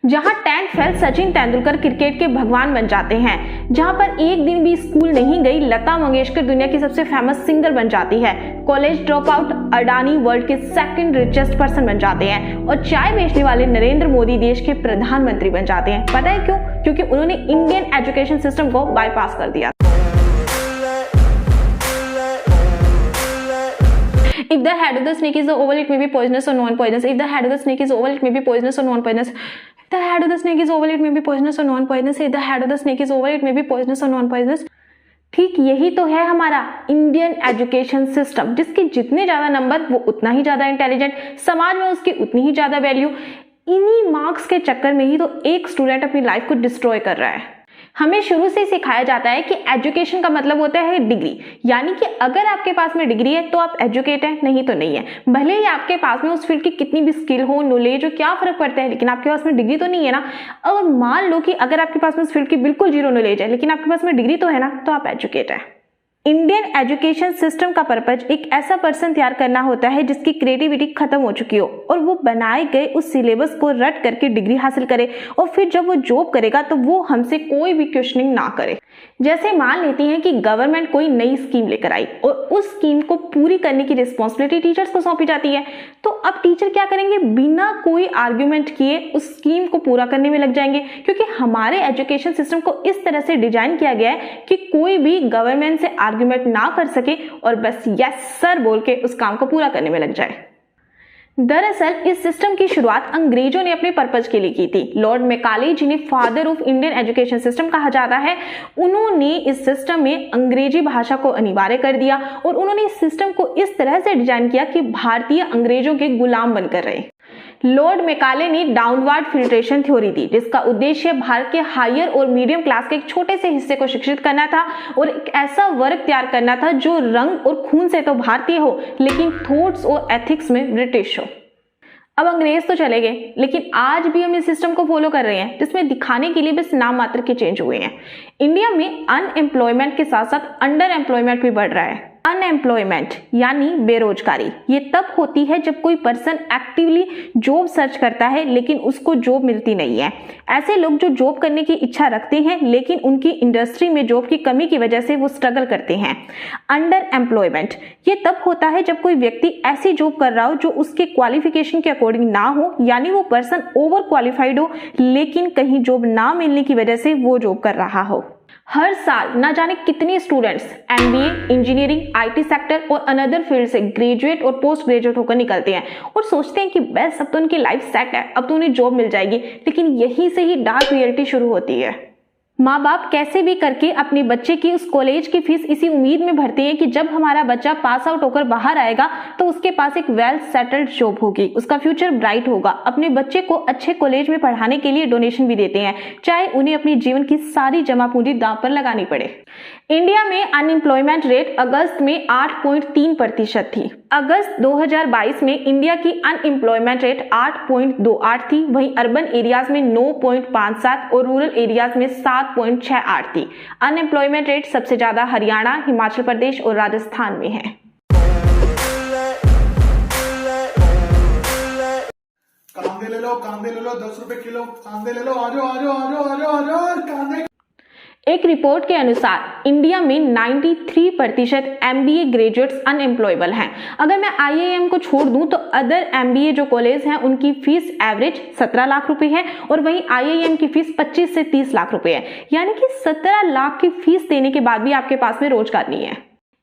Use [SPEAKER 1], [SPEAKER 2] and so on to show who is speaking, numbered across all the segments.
[SPEAKER 1] जहां 10th fail Sachin Tendulkar cricket के भगवान बन जाते हैं, जहां पर एक दिन भी स्कूल नहीं गई लता मंगेशकर दुनिया की सबसे फेमस सिंगर बन जाती है, college drop out Adani world के सेकंड रिचेस्ट पर्सन बन जाते हैं और चाय बेचने वाले नरेंद्र मोदी देश के प्रधानमंत्री बन जाते हैं। पता है क्यों? क्योंकि उन्होंने इंडियन एजुकेशन सिस्टम को बाईपास कर दिया। If the head of the snake is oval, it may be poisonous or non-poisonous. If the head of the snake is oval, it may be poisonous or non-poisonous. If the head of the snake is oval, it may be poisonous or non-poisonous. If the head of the snake is oval, it may be poisonous or non-poisonous. ठीक यही तो है हमारा Indian education system, जिसके जितने ज्यादा number वो उतना ही ज्यादा इंटेलिजेंट, समाज में उसकी उतनी ही ज्यादा वैल्यू। इन्हीं मार्क्स के चक्कर में ही तो एक स्टूडेंट अपनी लाइफ को डिस्ट्रॉय कर रहा है। हमें शुरू से सिखाया जाता है कि एजुकेशन का मतलब होता है डिग्री, यानी कि अगर आपके पास में डिग्री है तो आप एजुकेट हैं, नहीं तो नहीं है। भले ही आपके पास में उस फील्ड की कितनी भी स्किल हो, नॉलेज हो, क्या फर्क पड़ता है, लेकिन आपके पास में डिग्री तो नहीं है ना। और मान लो कि अगर आपके पास में उस फील्ड की बिल्कुल जीरो नॉलेज है, लेकिन आपके पास में डिग्री तो है ना, तो आप एजुकेट है। इंडियन एजुकेशन सिस्टम का पर्पज एक ऐसा पर्सन तैयार करना होता है जिसकी क्रिएटिविटी खत्म हो चुकी हो और वो बनाए गए उस सिलेबस को रट करके डिग्री हासिल करे, और फिर जब वो जॉब करेगा तो वो हमसे कोई भी क्वेश्चनिंग ना करे। जैसे मान लेती हैं कि गवर्नमेंट कोई नई स्कीम लेकर आई और उस स्कीम को पूरी करने की रिस्पॉन्सिबिलिटी टीचर्स को सौंपी जाती है, तो अब टीचर क्या करेंगे? बिना कोई आर्ग्यूमेंट किए उस स्कीम को पूरा करने में लग जाएंगे, क्योंकि हमारे एजुकेशन सिस्टम को इस तरह से डिजाइन किया गया है कि कोई भी गवर्नमेंट से आर्ग्यूमेंट ना कर सके और बस यस सर बोल के उस काम को पूरा करने में लग जाए। दरअसल इस सिस्टम की शुरुआत अंग्रेजों ने अपने पर्पज के लिए की थी। लॉर्ड मैकाले, जिन्हें father of Indian education system कहा जाता है, उन्होंने इस सिस्टम में अंग्रेजी भाषा को अनिवार्य कर दिया और उन्होंने इस सिस्टम को इस तरह से डिजाइन किया कि भारतीय अंग्रेजों के गुलाम बनकर रहे। लॉर्ड मैकाले ने डाउनवर्ड फिल्ट्रेशन थ्योरी दी, जिसका उद्देश्य भारत के हायर और मीडियम क्लास के एक छोटे से हिस्से को शिक्षित करना था और एक ऐसा वर्ग तैयार करना था जो रंग और खून से तो भारतीय हो, लेकिन थॉट्स और एथिक्स में ब्रिटिश हो। अब अंग्रेज तो चले गए, लेकिन आज भी हम इस सिस्टम को फॉलो कर रहे हैं, जिसमें दिखाने के लिए बस नाम मात्र के चेंज हुए हैं। इंडिया में अनएम्प्लॉयमेंट के साथ साथ अंडर एम्प्लॉयमेंट भी बढ़ रहा है। अनएम्प्लॉयमेंट यानी बेरोजगारी, ये तब होती है जब कोई पर्सन एक्टिवली जॉब सर्च करता है लेकिन उसको जॉब मिलती नहीं है। ऐसे लोग जो जॉब करने की इच्छा रखते हैं लेकिन उनकी इंडस्ट्री में जॉब की कमी की वजह से वो स्ट्रगल करते हैं। अंडर एम्प्लॉयमेंट ये तब होता है जब कोई व्यक्ति ऐसी जॉब कर रहा हो जो उसके क्वालिफिकेशन के अकॉर्डिंग ना हो, यानी वो पर्सन ओवर क्वालिफाइड हो लेकिन कहीं जॉब ना मिलने की वजह से वो जॉब कर रहा हो। हर साल ना जाने कितने students MBA, engineering, IT sector और अनदर फील्ड से ग्रेजुएट और पोस्ट ग्रेजुएट होकर निकलते हैं और सोचते हैं कि बस अब तो उनकी लाइफ सेट है, अब तो उन्हें जॉब मिल जाएगी। लेकिन यहीं से ही डार्क रियलिटी शुरू होती है। माँ बाप कैसे भी करके अपने बच्चे की उस कॉलेज की फीस इसी उम्मीद में भरते हैं कि जब हमारा बच्चा पास आउट होकर बाहर आएगा तो उसके पास एक वेल सेटल्ड जॉब होगी, उसका फ्यूचर ब्राइट होगा। अपने बच्चे को अच्छे कॉलेज में पढ़ाने के लिए डोनेशन भी देते हैं, चाहे उन्हें अपने जीवन की सारी जमा पूंजी दांव पर लगानी पड़े। इंडिया में अनएम्प्लॉयमेंट रेट अगस्त में 8.3% थी। अगस्त 2022 में इंडिया की अनएम्प्लॉयमेंट रेट 8.28 थी। वहीं अर्बन एरियाज में 9.57 और रूरल एरियाज में 7.68 थी। अनएम्प्लॉयमेंट रेट सबसे ज्यादा हरियाणा, हिमाचल प्रदेश और राजस्थान में है।
[SPEAKER 2] कांदे ले लो 10 रुपए किलो कांदे ले लो, आ जाओ कांदे।
[SPEAKER 1] एक रिपोर्ट के अनुसार इंडिया में 93% एमबीए ग्रेजुएट्स अनएम्प्लॉयबल हैं। अगर मैं आईआईएम को छोड़ दूं तो अदर एमबीए जो कॉलेज हैं उनकी फीस एवरेज 17 लाख रुपए है और वहीं आईआईएम की फीस 25 से 30 लाख रुपए है, यानी कि 17 लाख की फीस देने के बाद भी आपके पास में रोजगार नहीं है।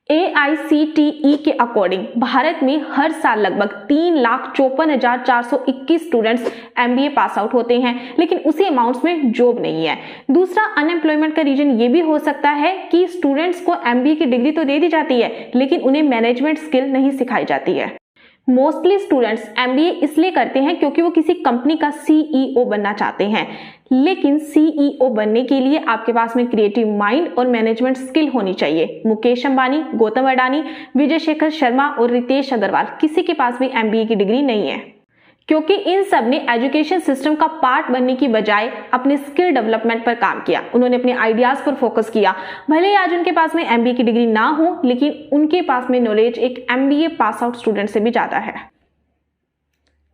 [SPEAKER 1] AICTE के अकॉर्डिंग भारत में हर साल लगभग 3,54,421 स्टूडेंट्स एमबीए पास आउट होते हैं, लेकिन उसी अमाउंट्स में जॉब नहीं है। दूसरा अनएम्प्लॉयमेंट का रीजन ये भी हो सकता है कि स्टूडेंट्स को एमबीए की डिग्री तो दे दी जाती है लेकिन उन्हें मैनेजमेंट स्किल नहीं सिखाई जाती है। मोस्टली स्टूडेंट्स एमबीए इसलिए करते हैं क्योंकि वो किसी कंपनी का सीईओ बनना चाहते हैं, लेकिन सीईओ बनने के लिए आपके पास में क्रिएटिव माइंड और मैनेजमेंट स्किल होनी चाहिए। मुकेश अंबानी, गौतम अडानी, विजय शेखर शर्मा और रितेश अग्रवाल किसी के पास भी एमबीए की डिग्री नहीं है, क्योंकि इन सब ने एजुकेशन सिस्टम का पार्ट बनने की बजाय अपने स्किल डेवलपमेंट पर काम किया। उन्होंने अपने आइडियाज पर फोकस किया। भले ही आज उनके पास में एमबीए की डिग्री ना हो, लेकिन उनके पास में नॉलेज एक एमबीए पास आउट स्टूडेंट से भी ज्यादा है।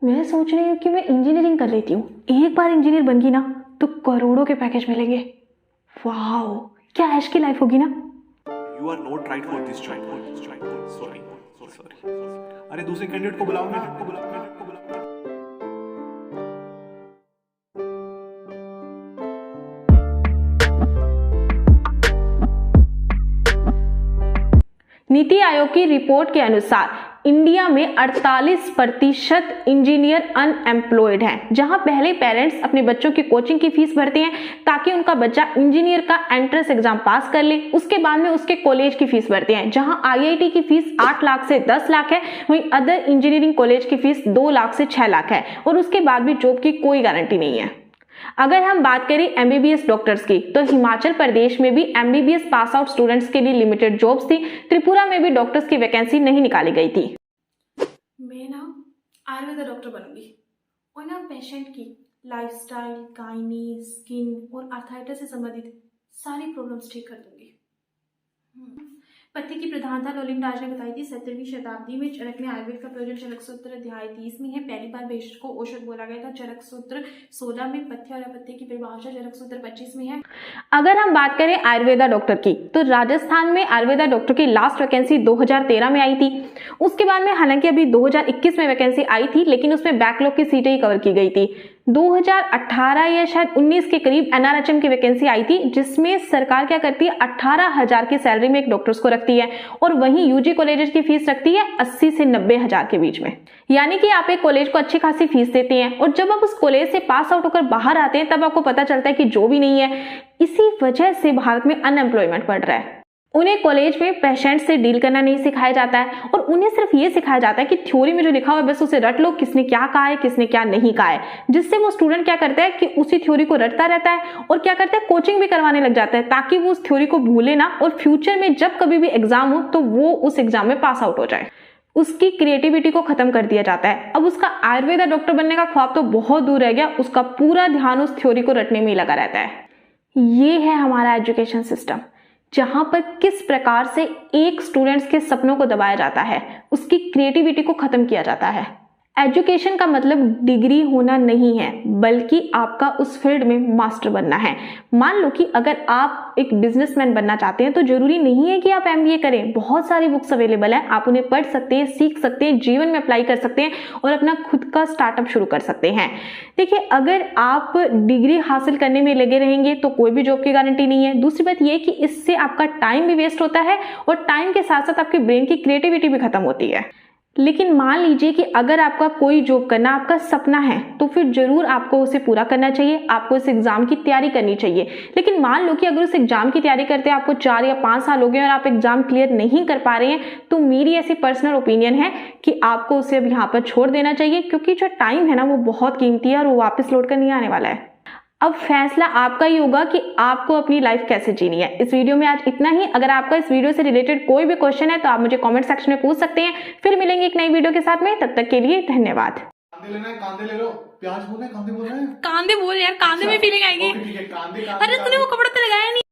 [SPEAKER 1] मैं सोच रही हूँ कि मैं इंजीनियरिंग कर लेती हूँ, एक बार इंजीनियर बन गई ना तो करोड़ों के पैकेज मिलेंगे। वाओ, क्या ऐश की लाइफ होगी ना।
[SPEAKER 2] You are not right for this job. Sorry. अरे दूसरे कैंडिडेट को बुलाओ ना।
[SPEAKER 1] नीति आयोग की रिपोर्ट के अनुसार इंडिया में 48% इंजीनियर अनएम्प्लॉयड हैं। जहां पहले पेरेंट्स अपने बच्चों की कोचिंग की फीस भरते हैं ताकि उनका बच्चा इंजीनियर का एंट्रेंस एग्जाम पास कर ले, उसके बाद में उसके कॉलेज की फीस भरते हैं। जहां आईआईटी की फीस 8 लाख से 10 लाख है, वहीं अदर इंजीनियरिंग कॉलेज की फीस 2 लाख से 6 लाख है और उसके बाद भी जॉब की कोई गारंटी नहीं है। अगर हम बात करें एमबीबीएस डॉक्टर्स की, तो हिमाचल प्रदेश में भी एमबीबीएस पास आउट स्टूडेंट्स के लिए लिमिटेड जॉब्स थी। त्रिपुरा में भी डॉक्टर्स की वैकेंसी नहीं निकाली गई थी।
[SPEAKER 3] मैं ना आयुर्वेदा डॉक्टर बनूंगी और ना पेशेंट की लाइफस्टाइल, गायनी, स्किन और आर्थराइटिस से संबंधित सारी प्रॉब्लम्स ठीक कर दूंगी। पथ्य की प्रधानता लॉलिन राज ने बताई थी। 17वीं शताब्दी में चरक में आयुर्वेद का प्रयोजन चरक सूत्र अध्याय 30 में है। पहली बार भेषज को औषध बोला गया था चरक सूत्र 16 में। पथ्य और अपथ्य की परिभाषा चरक सूत्र 25 में है।
[SPEAKER 1] अगर हम बात करें आयुर्वेदा डॉक्टर की, तो राजस्थान में आयुर्वेदा डॉक्टर की लास्ट वैकेंसी 2013 में आई थी। उसके बाद में हालांकि अभी 2021 में वैकेंसी आई थी, लेकिन उसमें बैकलॉग की सीटें ही कवर की गई थी। 2018 या शायद 19 के करीब एनआरएचएम की वैकेंसी आई थी, जिसमें सरकार क्या करती है 18,000 की सैलरी में एक डॉक्टर्स को रखती है और वहीं यूजी कॉलेजेस की फीस रखती है 80 से 90,000 के बीच में। यानी कि आप एक कॉलेज को अच्छी खासी फीस देते हैं और जब आप उस कॉलेज से पास आउट होकर बाहर आते हैं तब आपको पता चलता है कि जो भी नहीं है। इसी वजह से भारत में अनएम्प्लॉयमेंट बढ़ रहा है। उन्हें कॉलेज में पेशेंट से डील करना नहीं सिखाया जाता है और उन्हें सिर्फ ये सिखाया जाता है कि थ्योरी में जो लिखा हुआ है बस उसे रट लो, किसने क्या कहा है, किसने क्या नहीं कहा है, जिससे वो स्टूडेंट क्या करता है कि उसी थ्योरी को रटता रहता है और क्या करता है कोचिंग भी करवाने लग जाता है ताकि वो उस थ्योरी को भूले ना और फ्यूचर में जब कभी भी एग्जाम हो तो वो उस एग्जाम में पास आउट हो जाए। उसकी क्रिएटिविटी को खत्म कर दिया जाता है। अब उसका आयुर्वेदा डॉक्टर बनने का ख्वाब तो बहुत दूर रह गया, उसका पूरा ध्यान उस थ्योरी को रटने में ही लगा रहता है। ये है हमारा एजुकेशन सिस्टम, जहां पर किस प्रकार से एक स्टूडेंट्स के सपनों को दबाया जाता है, उसकी क्रिएटिविटी को खत्म किया जाता है। एजुकेशन का मतलब डिग्री होना नहीं है, बल्कि आपका उस फील्ड में मास्टर बनना है। मान लो कि अगर आप एक बिजनेसमैन बनना चाहते हैं तो जरूरी नहीं है कि आप एमबीए करें। बहुत सारी बुक्स अवेलेबल है, आप उन्हें पढ़ सकते हैं, सीख सकते हैं, जीवन में अप्लाई कर सकते हैं और अपना खुद का स्टार्टअप शुरू कर सकते हैं। देखिए, अगर आप डिग्री हासिल करने में लगे रहेंगे तो कोई भी जॉब की गारंटी नहीं है। दूसरी बात यह कि इससे आपका टाइम भी वेस्ट होता है और टाइम के साथ साथ आपके ब्रेन की क्रिएटिविटी भी खत्म होती है। लेकिन मान लीजिए कि अगर आपका कोई जॉब करना आपका सपना है तो फिर जरूर आपको उसे पूरा करना चाहिए, आपको इस एग्जाम की तैयारी करनी चाहिए। लेकिन मान लो कि अगर उस एग्जाम की तैयारी करते आपको 4 या 5 साल हो गए और आप एग्जाम क्लियर नहीं कर पा रहे हैं, तो मेरी ऐसी पर्सनल ओपिनियन है कि आपको उसे अब यहाँ पर छोड़ देना चाहिए, क्योंकि जो टाइम है ना वो बहुत कीमती है और वो वापस लौट कर नहीं आने वाला है। अब फैसला आपका ही होगा कि आपको अपनी लाइफ कैसे जीनी है। इस वीडियो में आज इतना ही। अगर आपका इस वीडियो से रिलेटेड कोई भी क्वेश्चन है तो आप मुझे कमेंट सेक्शन में पूछ सकते हैं। फिर मिलेंगे एक नई वीडियो के साथ में, तब तक के लिए धन्यवाद।
[SPEAKER 2] कांदे लेना है, कांदे ले लो। प्याज बोल रहे हैं, कांदे बोल रहे हैं।
[SPEAKER 3] कांदे बोल यार, कांदे में फीलिंग आएगी।
[SPEAKER 2] ठीक है, कांदे
[SPEAKER 3] अरे तूने वो कपड़ा तो लगाया नहीं।